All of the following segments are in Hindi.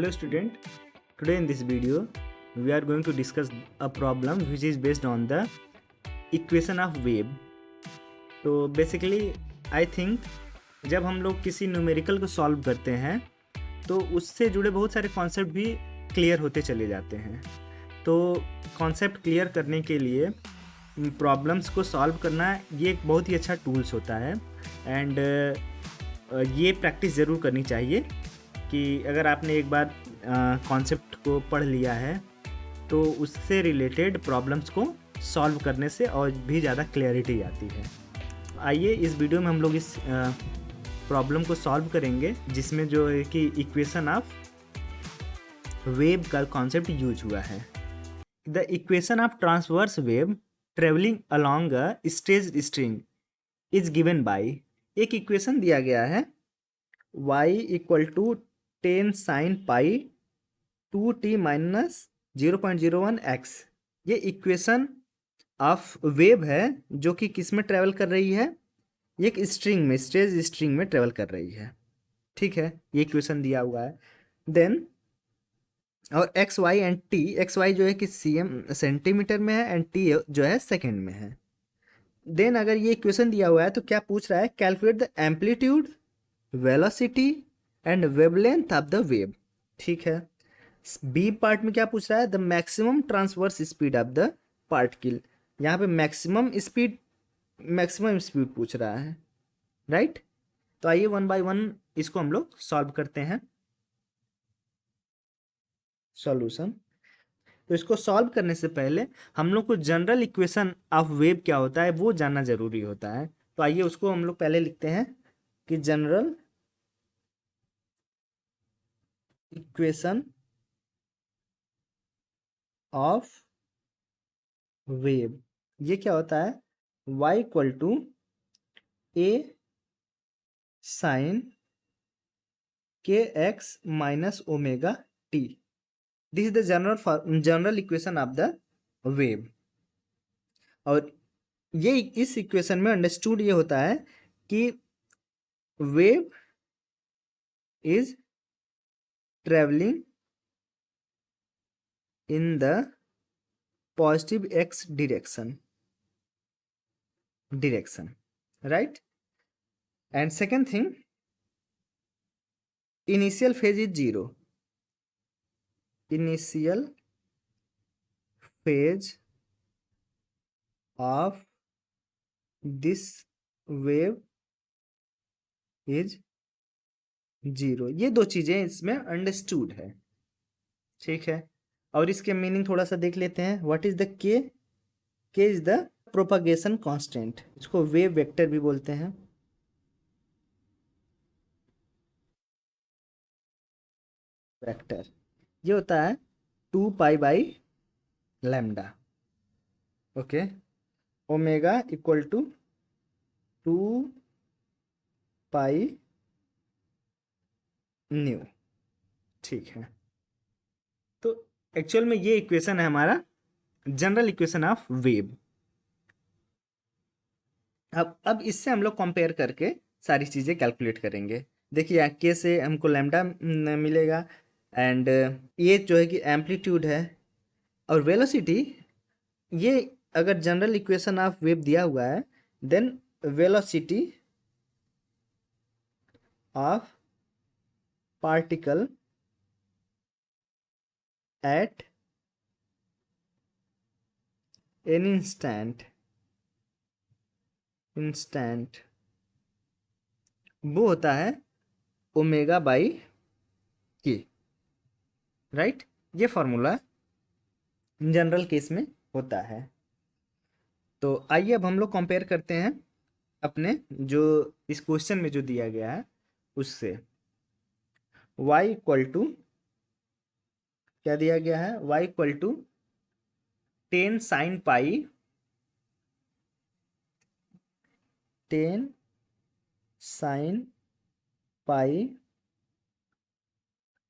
Hello student, today in this video we are going to discuss a problem which is based on the equation of wave. तो बेसिकली आई थिंक जब हम लोग किसी न्यूमेरिकल को सॉल्व करते हैं तो उससे जुड़े बहुत सारे कॉन्सेप्ट भी क्लियर होते चले जाते हैं। तो कॉन्सेप्ट क्लियर करने के लिए प्रॉब्लम्स को सॉल्व करना ये एक बहुत ही अच्छा टूल्स होता है एंड ये प्रैक्टिस ज़रूर करनी चाहिए कि अगर आपने एक बार कॉन्सेप्ट को पढ़ लिया है तो उससे रिलेटेड प्रॉब्लम्स को सॉल्व करने से और भी ज़्यादा क्लैरिटी आती है। आइए इस वीडियो में हम लोग इस प्रॉब्लम को सॉल्व करेंगे जिसमें जो है कि इक्वेशन ऑफ वेव का कॉन्सेप्ट यूज हुआ है। The equation of transverse wave travelling along a stretched string is given by, एक इक्वेशन दिया गया है y equal to 10 sine pi 2t minus 0.01 x। ये इक्वेशन ऑफ वेव है जो कि किस में ट्रेवल कर रही है, एक स्ट्रिंग में, स्ट्रेच स्ट्रिंग में ट्रेवल कर रही है। ठीक है, ये इक्वेशन दिया हुआ है। देन और X Y and T, X Y जो है कि सेंटीमीटर में है एंड टी जो है सेकेंड में है। देन अगर ये इक्वेशन दिया हुआ है तो क्या पूछ रहा है, calculate the amplitude, velocity and wavelength of the wave. ठीक है, बी पार्ट में क्या पूछ रहा है, the maximum transverse speed of the particle. यहाँ पे मैक्सिमम स्पीड पूछ रहा है, राइट। तो आइए वन बाय वन इसको हम लोग सॉल्व करते हैं। सॉल्यूशन, तो इसको सॉल्व करने से पहले हम लोग को जनरल इक्वेशन ऑफ वेव क्या होता है वो जानना जरूरी होता है। तो आइए उसको हम लोग पहले लिखते हैं कि जनरल इक्वेशन ऑफ वेव, ये क्या होता है, y equal to A sine K X minus omega T. This is the general equation of the wave. और ये इस इक्वेशन में अंडरस्टूड ये होता है कि wave is travelling in the positive x direction, right? And second thing, initial phase is 0. Initial phase of this wave is 0। ये दो चीजें इसमें अंडरस्टूड है। ठीक है, और इसके मीनिंग थोड़ा सा देख लेते हैं। What is the K is the propagation constant, इसको वेव वेक्टर भी बोलते हैं। वेक्टर ये होता है 2 pi lambda. Okay, omega equal to 2 pi nu. ठीक है, तो एक्चुअल में ये इक्वेशन है हमारा जनरल इक्वेशन ऑफ वेव। अब इससे हम लोग कंपेयर करके सारी चीज़ें कैलकुलेट करेंगे। देखिए के से हमको लैम्डा मिलेगा एंड ये जो है कि एम्पलीट्यूड है, और वेलोसिटी, ये अगर जनरल इक्वेशन ऑफ वेव दिया हुआ है then velocity of particle at an instant वो होता है ओमेगा बाई के, राइट। ये फॉर्मूला जनरल केस में होता है। तो आइए अब हम लोग कंपेयर करते हैं अपने जो इस क्वेश्चन में जो दिया गया है उससे। y इक्वल टू क्या दिया गया है, y equal to 10 sine pi 10 sine pi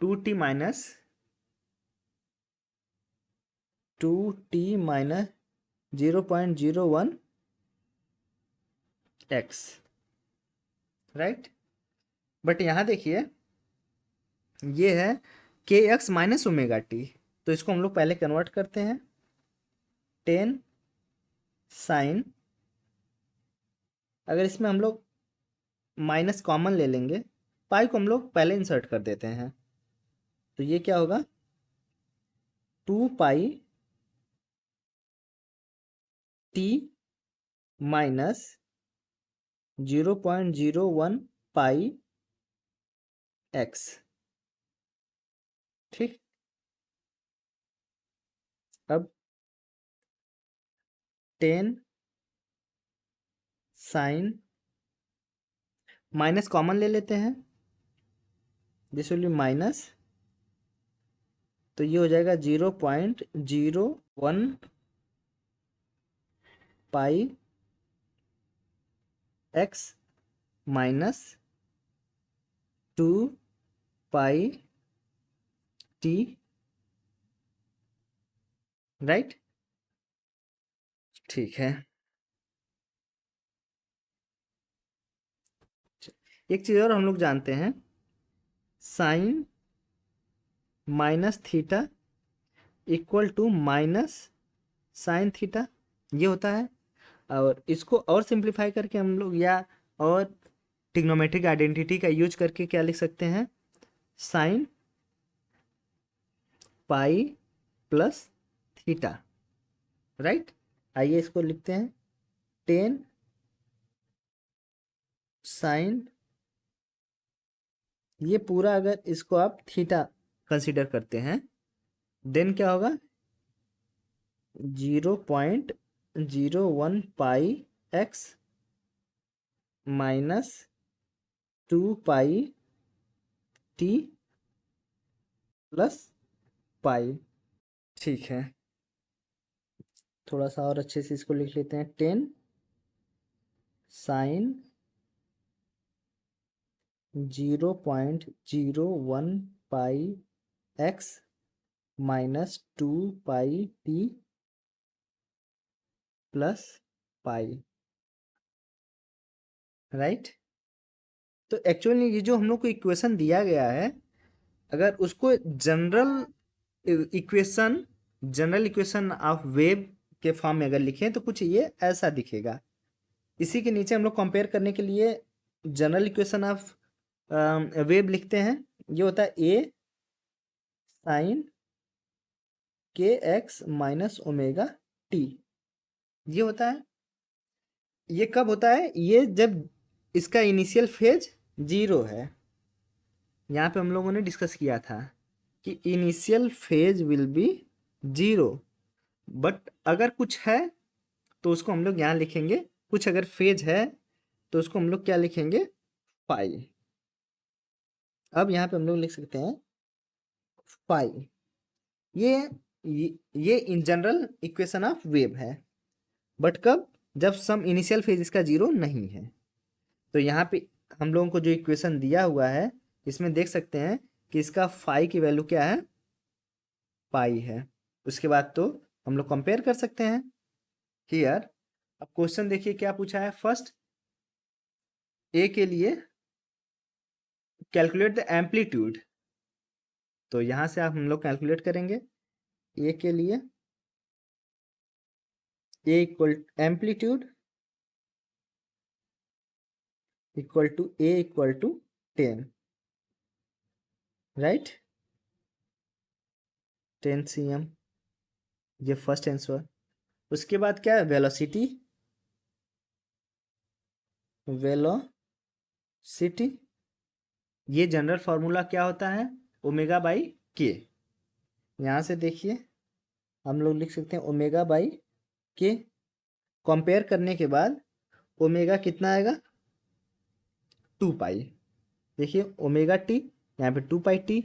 2t minus 0.01 x, right. But यहाँ देखिए ये है के एक्स माइनस ओमेगा टी। तो इसको हम लोग पहले कन्वर्ट करते हैं, 10 साइन, अगर इसमें हम लोग माइनस कॉमन ले लेंगे, पाई को हम लोग पहले इंसर्ट कर देते हैं, तो ये क्या होगा 2 pi T minus 0.01 pi x. ठीक, अब 10 साइन, माइनस कॉमन ले लेते हैं, दिस विल बी माइनस, तो ये हो जाएगा 0.01 pi X minus 2 pi T, right. ठीक है, एक चीज और हम लोग जानते हैं, sine minus theta equal to minus sine theta, ये होता है। और इसको और सिंप्लीफाई करके हम लोग, या और ट्रिग्नोमेट्रिक आइडेंटिटी का यूज करके क्या लिख सकते हैं, sine pi plus theta, right. आइए इसको लिखते हैं, 10 साइन, ये पूरा अगर इसको आप थीटा कंसीडर करते हैं, देन क्या होगा 0.01 pi X minus 2 pi T plus pi. ठीक है, थोड़ा सा और अच्छे से इसको लिख लेते हैं, 10 sign 0.01 pi X minus 2 pi T plus pi, right. तो एक्चुअली ये जो हम लोग को इक्वेशन दिया गया है, अगर उसको जनरल इक्वेशन ऑफ वेव के फॉर्म में अगर लिखें तो कुछ ये ऐसा दिखेगा। इसी के नीचे हम लोग कंपेयर करने के लिए जनरल इक्वेशन ऑफ वेव लिखते हैं, ये होता है ए sine K X minus omega T, ये होता है। ये कब होता है, ये जब इसका इनिशियल फेज 0 है। यहाँ पे हम लोगों ने डिस्कस किया था कि initial phase will be 0, but अगर कुछ है तो उसको हम लोग यहाँ लिखेंगे, कुछ अगर फेज है तो उसको हम लोग क्या लिखेंगे, पाई। अब यहाँ पे हम लोग लिख सकते हैं पाई, ये in general equation of wave है, बट कब, जब सम इनिशियल फेज इसका 0 नहीं है। तो यहाँ पे हम लोगों को जो इक्वेशन दिया हुआ है, इसमें देख सकते हैं कि इसका फाई की वैल्यू क्या है, पाई है। उसके बाद तो हम लोग कंपेयर कर सकते हैं हियर। अब क्वेश्चन देखिए क्या पूछा है, फर्स्ट ए के लिए कैलकुलेट द एम्पलीट्यूड, तो यहां से आप हम लोग कैलकुलेट करेंगे ए के लिए, A equal amplitude equal to A equal to 10, right, 10 cm, ये फर्स्ट आंसर। उसके बाद क्या है, वेलोसिटी, ये जनरल फार्मूला क्या होता है, ओमेगा बाई के। यहाँ से देखिए हम लोग लिख सकते हैं ओमेगा बाई के, कंपेयर करने के बाद ओमेगा कितना आएगा 2 पाई, देखिए ओमेगा टी, यहाँ पे 2 पाई टी,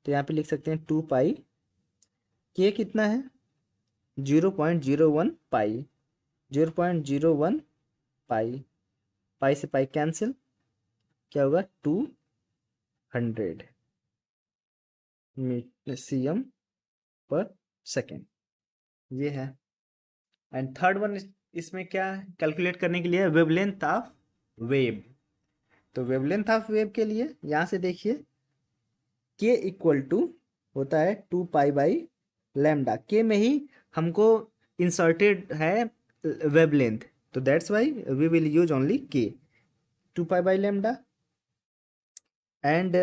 तो यहाँ पे लिख सकते हैं 2 पाई, के कितना है 0.01 पाई, 0.01 पाई, पाई से पाई कैंसिल, क्या होगा 200 cm पर सेकेंड, ये है। एंड थर्ड वन, इसमें क्या कैलकुलेट करने के लिए वेवलेंथ ऑफ वेव, तो वेवलेंथ ऑफ वेव के लिए यहाँ से देखिए के इक्वल टू होता है 2 पाई/लैम्डा। के में ही हमको इंसर्टेड है वेब लेंथ, तो that's why we will use only K. 2 पाई/लैम्डा and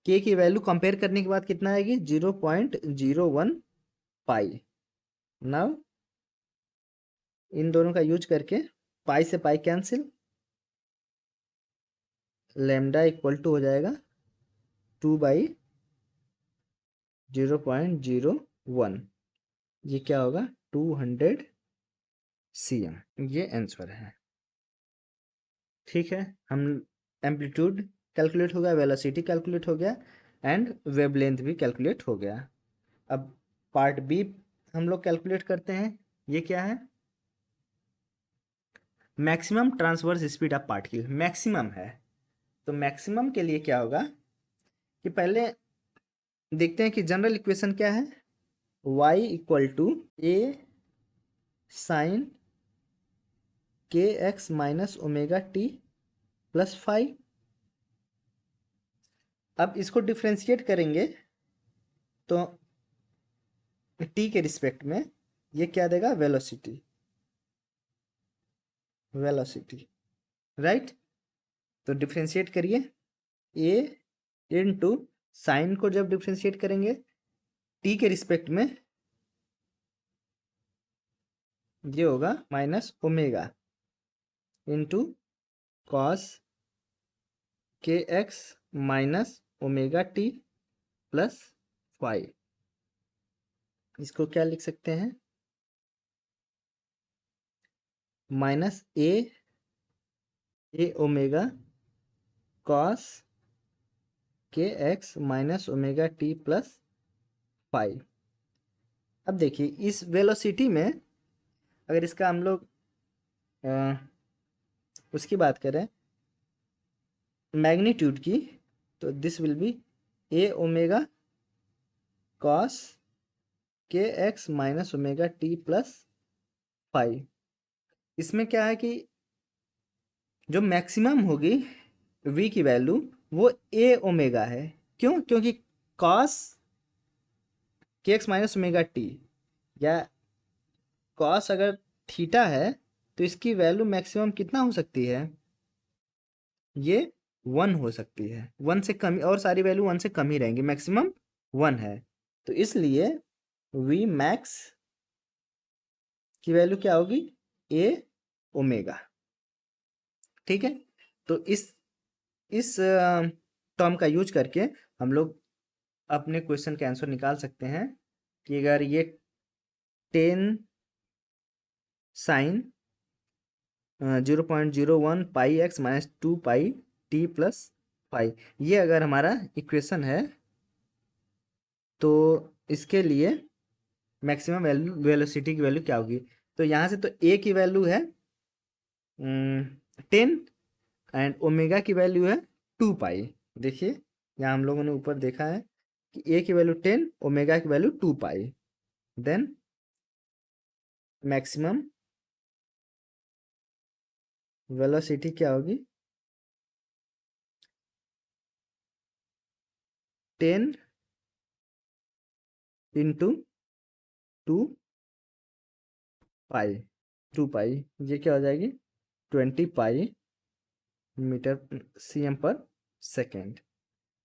के की वैल्यू कंपेयर करने के बाद कितना आएगी? 0.01 पाई। नाउ इन दोनों का यूज करके पाई से pi cancel, lambda equal to हो जाएगा 2/0.01। ये क्या होगा? 200 cm। ये आंसर है। ठीक है, हम एम्पलीट्यूड कैलकुलेट हो गया, वेलोसिटी कैलकुलेट हो गया एंड वेवलेंथ भी कैलकुलेट हो गया। अब पार्ट बी हम लोग कैलकुलेट करते हैं। ये क्या है? Maximum transverse speed of particle maximum है। तो मैक्सिमम के लिए क्या होगा कि पहले देखते हैं कि जनरल इक्वेशन क्या है। y equal to A sine K X minus omega T plus 5। अब इसको डिफ्रेंशिएट करेंगे तो टी के रिस्पेक्ट में ये क्या देगा? वेलोसिटी। Velocity, right. तो डिफ्रेंशिएट करिए, ए इनटू साइन को जब डिफ्रेंशिएट करेंगे टी के रिस्पेक्ट में ये होगा minus omega into cos K X minus omega T plus 5। इसको क्या लिख सकते हैं? माइनस ए omega cos K X minus omega T plus 5। अब देखिए इस वेलोसिटी में अगर इसका हम लोग उसकी बात करें मैग्नीट्यूड की, तो this will be A omega cos K X minus omega T plus 5। इसमें क्या है कि जो मैक्सिमम होगी v की वैल्यू वो ए ओमेगा है। क्यों? क्योंकि cos K X minus omega T या कॉस अगर थीटा है तो इसकी वैल्यू मैक्सिमम कितना हो सकती है? ये 1 हो सकती है। 1 से कम, और सारी वैल्यू 1 से कम ही रहेंगी, मैक्सिमम 1 है। तो इसलिए वी मैक्स की वैल्यू क्या होगी? ए ओमेगा। ठीक है, तो इस टर्म का यूज करके हम लोग अपने क्वेश्चन का आंसर निकाल सकते हैं कि अगर ये 10 sign 0.01 pi X minus 2 pi T plus 5 ये अगर हमारा इक्वेशन है तो इसके लिए मैक्सिमम वैल्यू वेलोसिटी की वैल्यू क्या होगी? तो यहाँ से तो ए की वैल्यू है 10 एंड ओमेगा की वैल्यू है 2 पाई। देखिए यहाँ हम लोगों ने ऊपर देखा है कि ए की वैल्यू 10, ओमेगा की वैल्यू 2 पाई। देन मैक्सिमम वेलोसिटी क्या होगी? 10 इंटू 2 पाई, 2 पाई, ये क्या हो जाएगी? 20 पाई मीटर cm पर सेकेंड।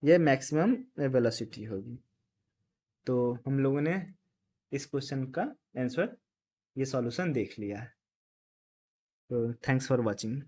ये मैक्सिमम वेलोसिटी होगी। तो हम लोगों ने इस क्वेश्चन का आंसर, ये सॉल्यूशन देख लिया है। तो थैंक्स फॉर वाचिंग।